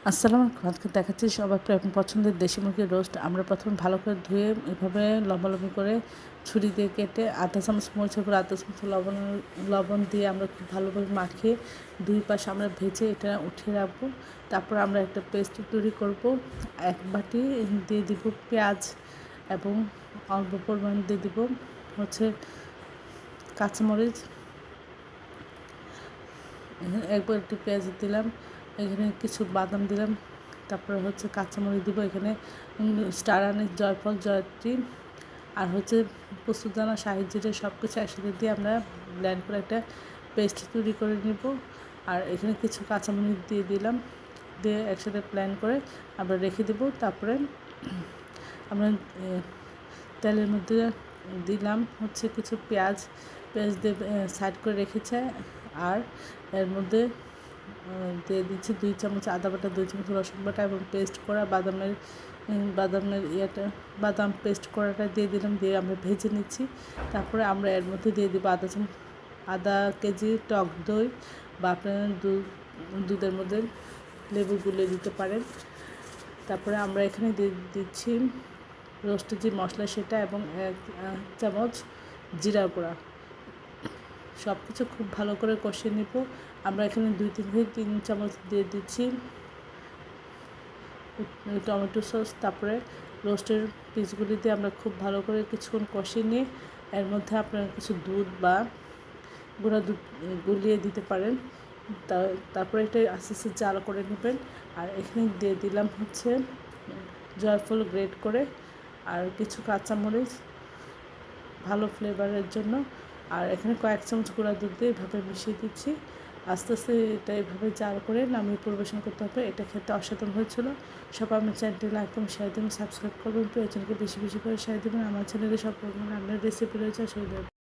আসসালামু আলাইকুম। আজকে দেখাচ্ছি সবার পছন্দের দেশি মুরগির রোস্ট। আমরা প্রথমে ভালো করে ধুয়ে এভাবে লম্বা করে ছুরি দিয়ে কেটে আধা চামচ মরিচের গুঁড়ো, আধা চামচ লবণ দিয়ে আমরা খুব ভালোভাবে মাখিয়ে দুই পাশে আমরা ভেজে এটা উঠিয়ে রাখবো। তারপর আমরা একটা পেস্ট তৈরি করব। এক বাটি দিয়ে দিব পেঁয়াজ এবং অল্প পরিমাণ দিয়ে দিব হচ্ছে কাঁচামরিচ। একবার একটু পেঁয়াজ দিলাম, এখানে কিছু বাদাম দিলাম, তারপরে হচ্ছে কাঁচামরিচ দিব, এখানে স্টার আনিস, জয়ফল, জয়ত্রী আর হচ্ছে পোস্তদানা, শাহি জিরে সব কিছু একসাথে দিয়ে আমরা ব্লেন্ড করে একটা পেস্ট তৈরি করে নিব। আর এখানে কিছু কাঁচামরিচ দিয়ে দিলাম, দিয়ে একসাথে ব্লেন্ড করে আমরা রেখে দেব। তারপরে আমরা তেলের মধ্যে দিলাম হচ্ছে কিছু পেঁয়াজ দিয়ে সাইড করে রেখেছে। আর এর মধ্যে দিয়ে দিচ্ছি 2 চামচ আদা বাটা, 2 চামচ রসুন বাটা এবং পেস্ট করা বাদাম পেস্ট করাটা দিয়ে দিলাম, দিয়ে আমরা ভেজে নিচ্ছি। তারপরে আমরা এর মধ্যে দিয়ে দিব আধা কেজি টক দই, বা আপনারা দুধের মধ্যে লেবু গুলিয়ে দিতে পারেন। তারপরে আমরা এখানে দিয়ে দিচ্ছি রোস্টের যে মশলা সেটা এবং 1 চামচ জিরা গুঁড়া। সব কিছু খুব ভালো করে কষিয়ে নিব। আমরা এখানে 2-3 চামচ দিয়ে দিচ্ছি টমেটো সস। তারপরে রোস্টের পিসগুলি দিয়ে আমরা খুব ভালো করে কিছুক্ষণ কষিয়ে নিয়ে এর মধ্যে আপনারা কিছু দুধ বা গুঁড়া দুধ গুলিয়ে দিতে পারেন। তারপরে এটা আস্তে আস্তে জাল করে নেবেন। আর এখানে দিয়ে দিলাম হচ্ছে জয়ফল গ্রেট করে আর কিছু কাঁচামরিচ ভালো ফ্লেভারের জন্য। আর এখানে কয়েক চামচ গুঁড়া দুধ দিয়ে এভাবে মিশিয়ে দিচ্ছি। আস্তে আস্তে এটা এভাবে জাল করে নামিয়ে পরিবেশন করতে হবে। এটা খেতে অসাধারণ হয়েছিল। সবাই আমার চ্যানেলটি লাইক এবং শেয়ার দেবেন, সাবস্ক্রাইব করবেন, প্রিয়জনকে বেশি বেশি করে শেয়ার দেবেন। আমার চ্যানেলে সব রকমের রান্নার রেসিপি রয়েছে।